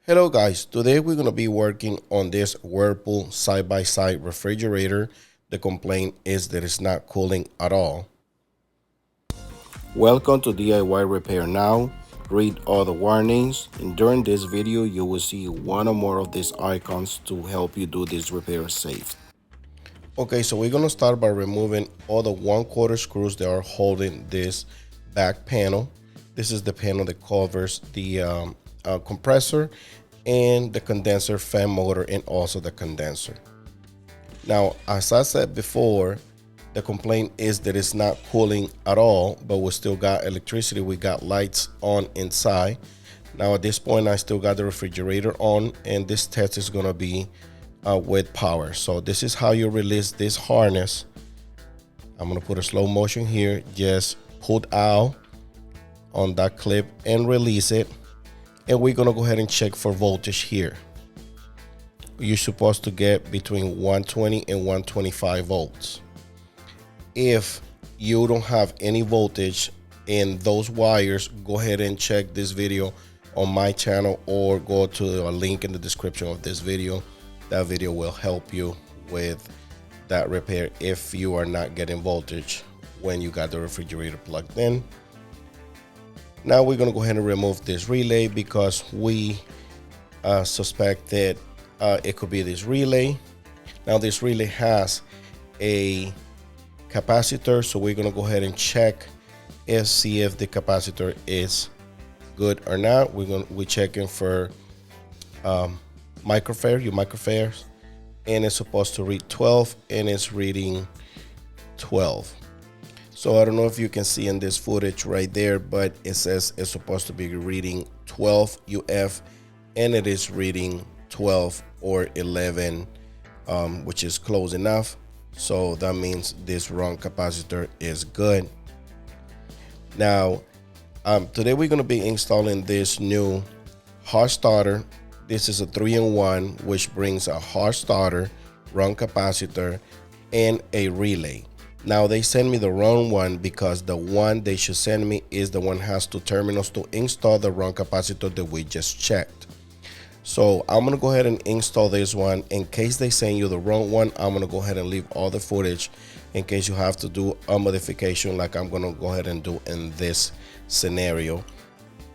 Hello guys, today we're going to be working on this Whirlpool side-by-side refrigerator. The complaint is that it's not cooling at all. Welcome to DIY Repair Now. Read all the warnings, and during this video you will see one or more of these icons to help you do this repair safe. Okay, so we're going to start by removing all the 1/4 screws that are holding this back panel. This is the panel that covers the compressor and the condenser fan motor and also the condenser. Now, as I said before, the complaint is that it's not cooling at all, but we still got electricity. We got lights on inside. Now at this point, I still got the refrigerator on, and this test is gonna be with power. So this is how you release this harness. I'm gonna put a slow motion here. Just pull out on that clip and release it. And we're gonna go ahead and check for voltage here. You're supposed to get between 120 and 125 volts. If you don't have any voltage in those wires, go ahead and check this video on my channel or go to a link in the description of this video. That video will help you with that repair if you are not getting voltage when you got the refrigerator plugged in. Now we're going to go ahead and remove this relay because we suspect that it could be this relay. Now this relay has a capacitor, so we're going to go ahead and check and see if the capacitor is good or not. We're checking for microfarads, and it's supposed to read 12, and it's reading 12. So I don't know if you can see in this footage right there, but it says it's supposed to be reading 12 UF, and it is reading 12 or 11, which is close enough. So that means this run capacitor is good. Now, today we're going to be installing this new hot starter. This is a 3-in-1, which brings a hot starter, run capacitor, and a relay. Now they send me the wrong one because the one they should send me is the one has two terminals to install the run capacitor that we just checked. So I'm gonna go ahead and install this one. In case they send you the wrong one, I'm gonna go ahead and leave all the footage in case you have to do a modification like I'm gonna go ahead and do in this scenario,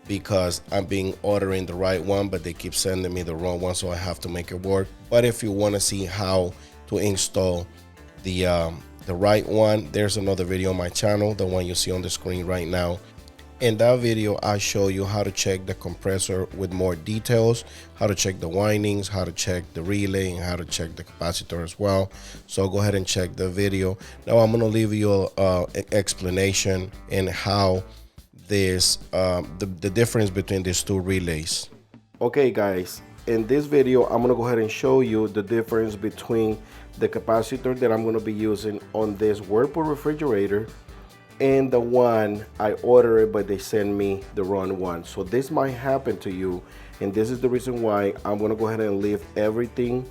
because I'm being ordering the right one, but they keep sending me the wrong one, so I have to make it work. But if you want to see how to install the right one, there's another video on my channel, the one you see on the screen right now. In that video, I show you how to check the compressor with more details, how to check the windings, how to check the relay, and how to check the capacitor as well. So go ahead and check the video. Now I'm going to leave you an explanation in how this the difference between these two relays. Okay guys, in this video I'm gonna go ahead and show you the difference between the capacitor that I'm gonna be using on this Whirlpool refrigerator and the one I ordered but they send me the wrong one. So this might happen to you, and this is the reason why I'm gonna go ahead and leave everything,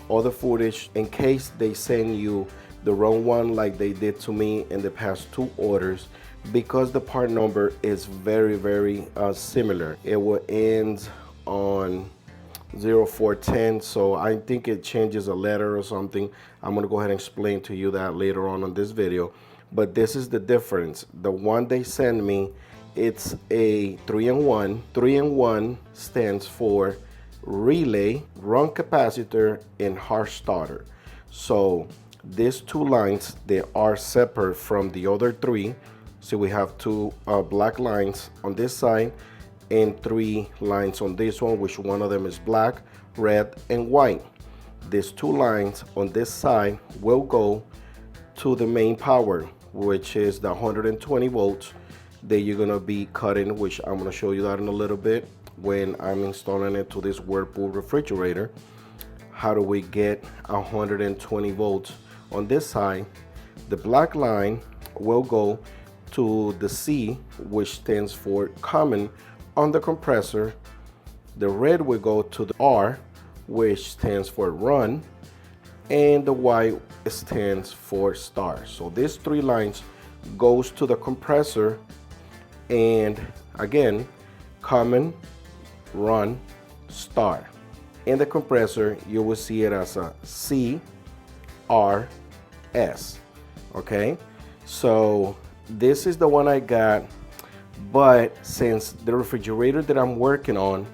all the footage, in case they send you the wrong one like they did to me in the past two orders, because the part number is very similar. It will end on 0410, so I think it changes a letter or something. I'm gonna go ahead and explain to you that later on this video, but this is the difference. The one they send me, it's a 3-in-1. 3-in-1 stands for relay, run capacitor, and hot starter. So these two lines, they are separate from the other three. So we have two black lines on this side and 3 lines on this one, which one of them is black, red, and white. These 2 lines on this side will go to the main power, which is the 120 volts that you're gonna be cutting, which I'm gonna show you that in a little bit when I'm installing it to this Whirlpool refrigerator. How do we get 120 volts on this side? The black line will go to the C, which stands for common on the compressor. The red will go to the R, which stands for run, and the white stands for star. So these 3 lines goes to the compressor, and again, common, run, star. In the compressor, you will see it as a CRS. Okay, so this is the one I got, but since the refrigerator that I'm working on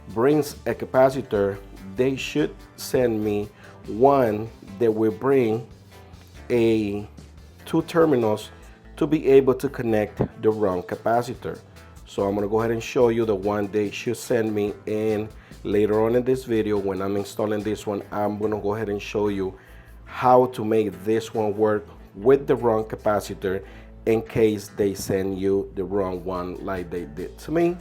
brings a capacitor, they should send me one that will bring two terminals to be able to connect the wrong capacitor. So I'm gonna go ahead and show you the one they should send me, and later on in this video when I'm installing this one, I'm gonna go ahead and show you how to make this one work with the wrong capacitor in case they send you the wrong one like they did to me.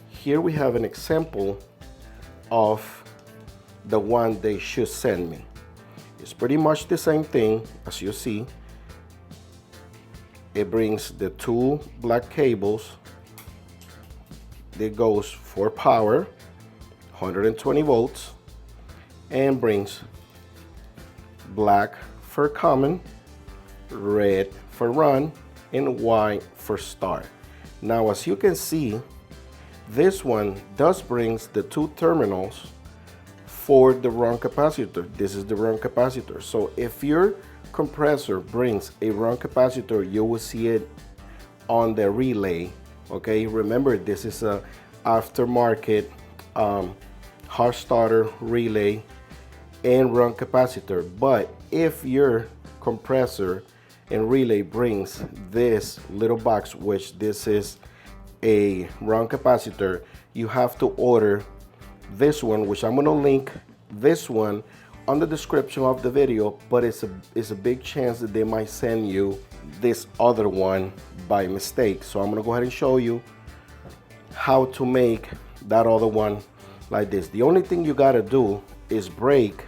Here we have an example of the one they should send me. It's pretty much the same thing as you see. It brings the two black cables that goes for power, 120 volts, and brings black for common, red for run, and white for start. Now, as you can see, this one does brings the two terminals for the wrong capacitor. This is the wrong capacitor. So if your compressor brings a wrong capacitor, you will see it on the relay. Okay, remember this is a aftermarket hot starter relay and wrong capacitor. But if your compressor and relay brings this little box, which this is a wrong capacitor, you have to order this one, which I'm going to link this one on the description of the video, but it's a big chance that they might send you this other one by mistake. So I'm going to go ahead and show you how to make that other one like this. The only thing you got to do is break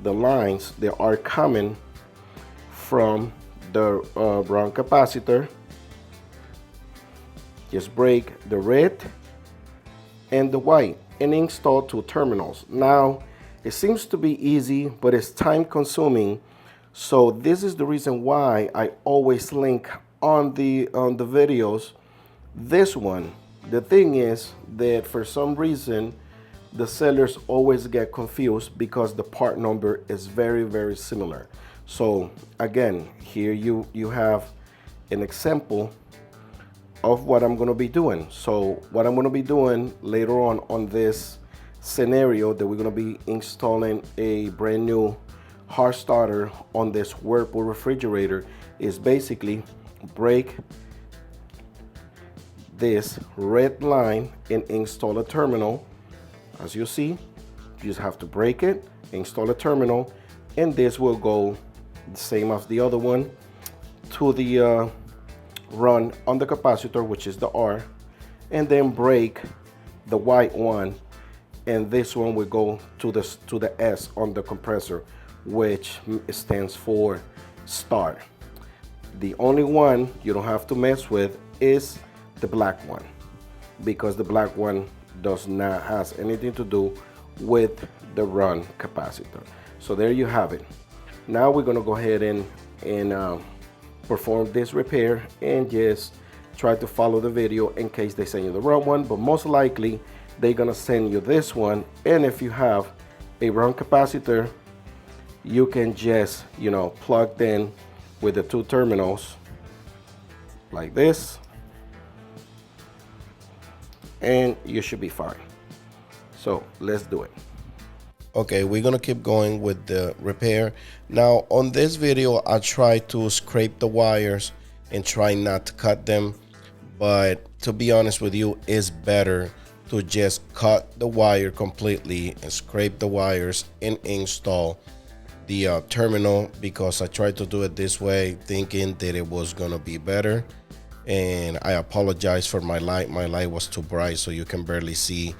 the lines that are coming from the wrong capacitor. Just break the red and the white and install two terminals. Now, it seems to be easy, but it's time consuming. So this is the reason why I always link on the videos this one. The thing is that for some reason, the sellers always get confused because the part number is very, very similar. So again, here you have an example of what I'm going to be doing. So what I'm going to be doing later on this scenario that we're going to be installing a brand new hot starter on this Whirlpool refrigerator is basically break this red line and install a terminal. As you see, you just have to break it, install a terminal, and this will go the same as the other one to the run on the capacitor, which is the R, and then break the white one, and this one will go to the S on the compressor, which stands for start. The only one you don't have to mess with is the black one, because the black one does not has anything to do with the run capacitor. So there you have it. Now we're going to go ahead and perform this repair and just try to follow the video in case they send you the wrong one, but most likely they're gonna send you this one. And if you have a wrong capacitor, you can just, plug in with the two terminals like this, and you should be fine. So let's do it. Okay, we're gonna keep going with the repair. Now on this video, I try to scrape the wires and try not to cut them, but to be honest with you, it's better to just cut the wire completely and scrape the wires and install the terminal, because I tried to do it this way thinking that it was gonna be better. And I apologize for my light. My light was too bright, so you can barely see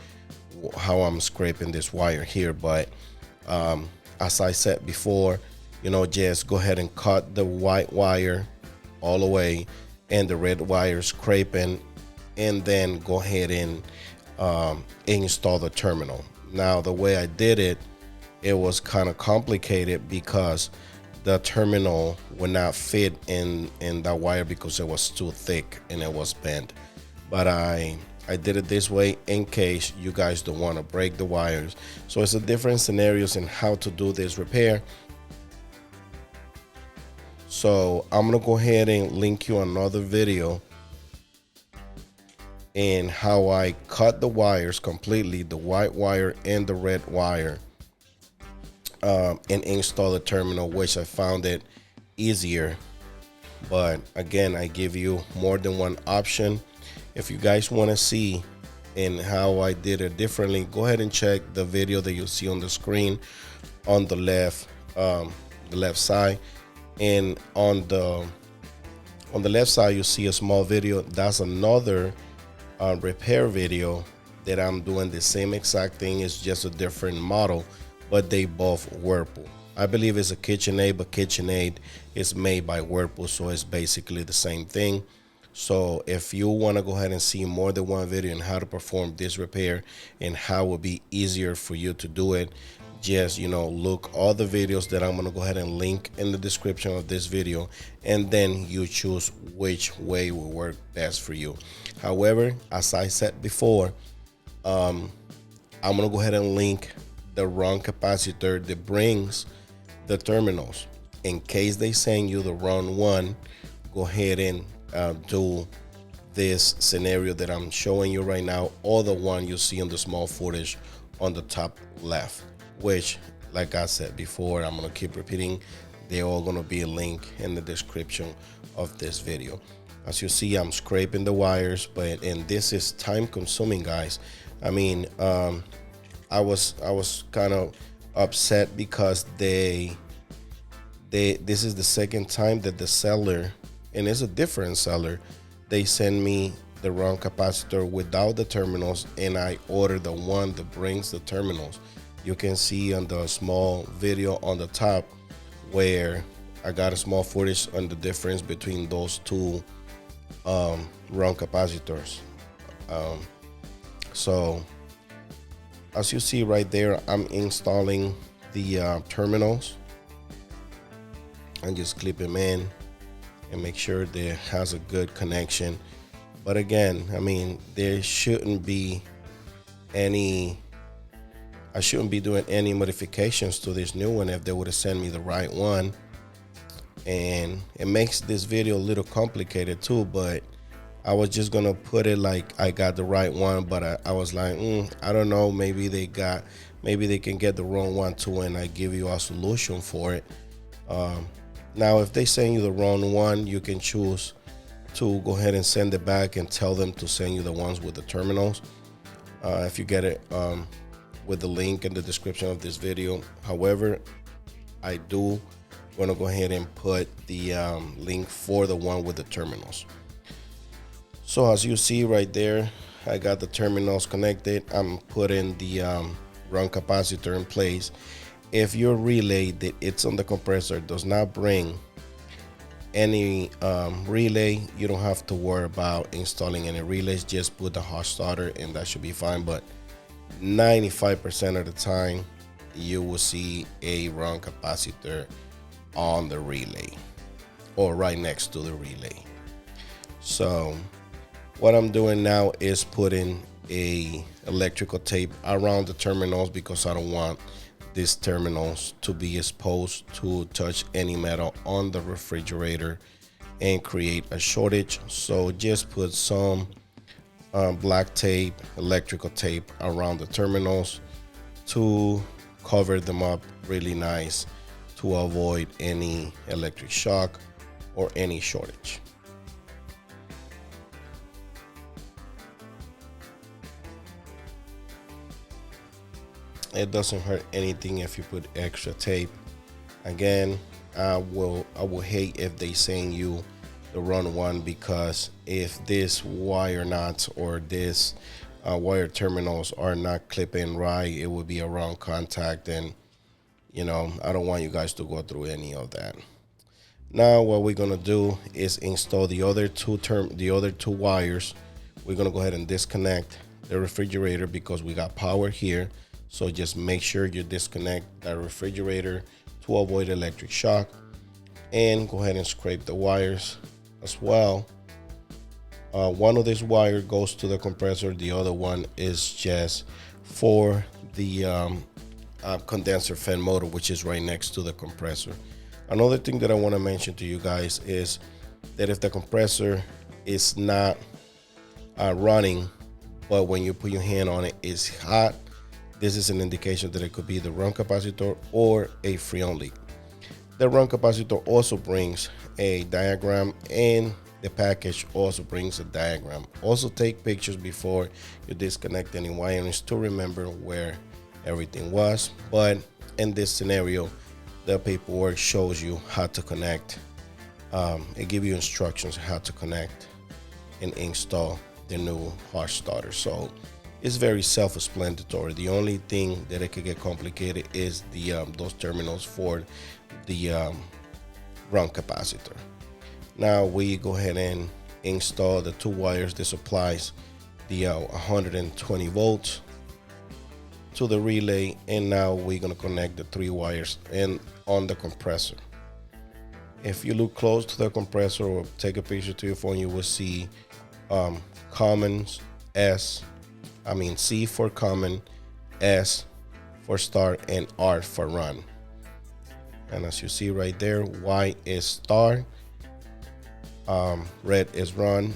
how I'm scraping this wire here. But as I said before, just go ahead and cut the white wire all the way and the red wire scraping, and then go ahead and install the terminal. Now the way I did it, it was kind of complicated because the terminal would not fit in that wire because it was too thick and it was bent. but I did it this way in case you guys don't want to break the wires. So it's a different scenarios in how to do this repair. So I'm gonna go ahead and link you another video in how I cut the wires completely, the white wire and the red wire, and install the terminal, which I found it easier. But again, I give you more than one option. If you guys want to see and how I did it differently, go ahead and check the video that you see on the screen on the left side, and on the left side you see a small video. That's another repair video that I'm doing the same exact thing. It's just a different model, but they both Whirlpool. I believe it's a KitchenAid, but KitchenAid is made by Whirlpool, so it's basically the same thing. So if you want to go ahead and see more than one video on how to perform this repair and how it will be easier for you to do it, just look all the videos that I'm going to go ahead and link in the description of this video, and then you choose which way will work best for you. However, as I said before, I'm going to go ahead and link the wrong capacitor that brings the terminals. In case they send you the wrong one, go ahead and do this scenario that I'm showing you right now, or the one you see on the small footage on the top left, which, like I said before, I'm gonna keep repeating, they're all gonna be a link in the description of this video. As you see, I'm scraping the wires, and this is time consuming, guys. I mean, I was kind of upset because this is the second time that the seller, and it's a different seller, they send me the wrong capacitor without the terminals, and I order the one that brings the terminals. You can see on the small video on the top where I got a small footage on the difference between those two wrong capacitors. So as you see right there, I'm installing the terminals and just clip them in and make sure that it has a good connection. But again, I mean, there shouldn't be any, I shouldn't be doing any modifications to this new one if they would have sent me the right one. And it makes this video a little complicated too, but I was just gonna put it like I got the right one, but I was like, I don't know, maybe they can get the wrong one too, and I give you a solution for it. Now, if they send you the wrong one, you can choose to go ahead and send it back and tell them to send you the ones with the terminals. If you get it with the link in the description of this video. However, I do want to go ahead and put the link for the one with the terminals. So as you see right there, I got the terminals connected. I'm putting the wrong capacitor in place. If your relay that it's on the compressor does not bring any relay, you don't have to worry about installing any relays. Just put the hot starter and that should be fine. But 95% of the time, you will see a wrong capacitor on the relay or right next to the relay. So what I'm doing now is putting a electrical tape around the terminals because I don't want these terminals to be exposed to touch any metal on the refrigerator and create a shortage. So just put some black tape, electrical tape around the terminals to cover them up really nice to avoid any electric shock or any shortage. It doesn't hurt anything if you put extra tape. Again, I will hate if they send you the wrong one, because if this wire nuts or this wire terminals are not clipping right, it would be a wrong contact, and I don't want you guys to go through any of that. Now what we're gonna do is install the other two wires. We're gonna go ahead and disconnect the refrigerator because we got power here. So just make sure you disconnect that refrigerator to avoid electric shock, and go ahead and scrape the wires as well. One of these wire goes to the compressor, the other one is just for the condenser fan motor, which is right next to the compressor. Another thing that I want to mention to you guys is that if the compressor is not running, but when you put your hand on it, it's hot, this is an indication that it could be the run capacitor or a freon leak. The run capacitor also brings a diagram, and the package also brings a diagram. Also take pictures before you disconnect any wirings to remember where everything was. But in this scenario, the paperwork shows you how to connect. It gives you instructions how to connect and install the new hot starter. So it's very self-explanatory. The only thing that it could get complicated is the those terminals for the run capacitor. Now we go ahead and install the two wires that supplies the 120 volts to the relay, and now we're going to connect the 3 wires in on the compressor. If you look close to the compressor or take a picture to your phone, you will see commons C for common, S for start, and R for run. And as you see right there, Y is start, red is run,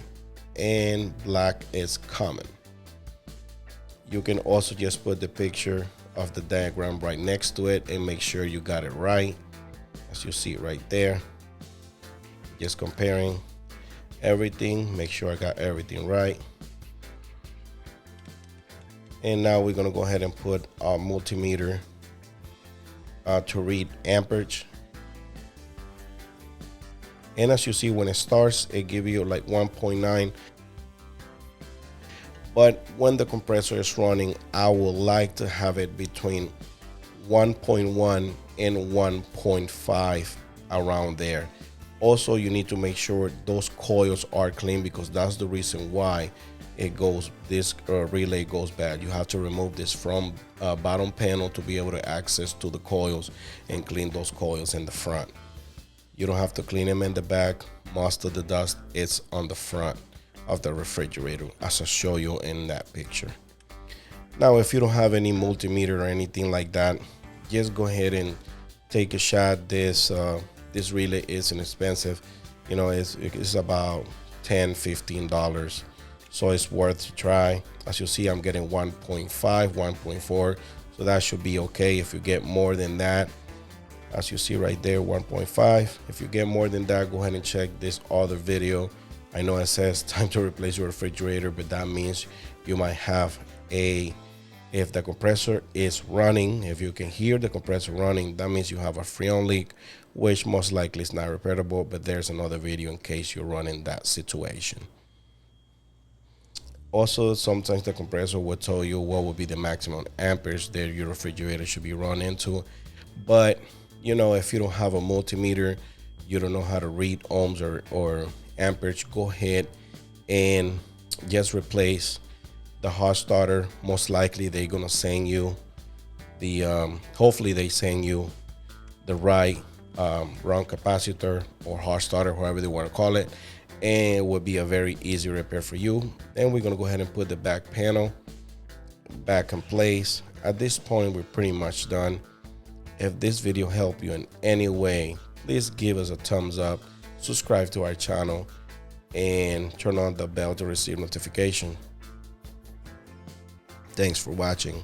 and black is common. You can also just put the picture of the diagram right next to it and make sure you got it right. As you see it right there, just comparing everything, make sure I got everything right. And now we're gonna go ahead and put our multimeter to read amperage. And as you see, when it starts, it gives you like 1.9. But when the compressor is running, I would like to have it between 1.1 and 1.5, around there. Also, you need to make sure those coils are clean, because that's the reason why this relay goes bad. You have to remove this from bottom panel to be able to access to the coils and clean those coils in the front. You don't have to clean them in the back. Most of the dust is on the front of the refrigerator, as I show you in that picture. Now, if you don't have any multimeter or anything like that, just go ahead and take a shot. This relay is inexpensive. You know, it's about $10-15, so it's worth a try. As you see, I'm getting 1.5, 1.4, so that should be okay. If you get more than that, as you see right there, 1.5. If you get more than that, go ahead and check this other video. I know it says time to replace your refrigerator, but that means you might have if the compressor is running, if you can hear the compressor running, that means you have a freon leak, which most likely is not repairable, but there's another video in case you're running that situation. Also, sometimes the compressor will tell you what would be the maximum amperes that your refrigerator should be run into. But, you know, if you don't have a multimeter, you don't know how to read ohms or amperage, go ahead and just replace the hot starter. Most likely they're gonna send you the hopefully they send you the right run capacitor or hot starter, however they want to call it, and it will be a very easy repair for you. Then we're gonna go ahead and put the back panel back in place. At this point, we're pretty much done. If this video helped you in any way, please give us a thumbs up, subscribe to our channel, and turn on the bell to receive notification. Thanks for watching.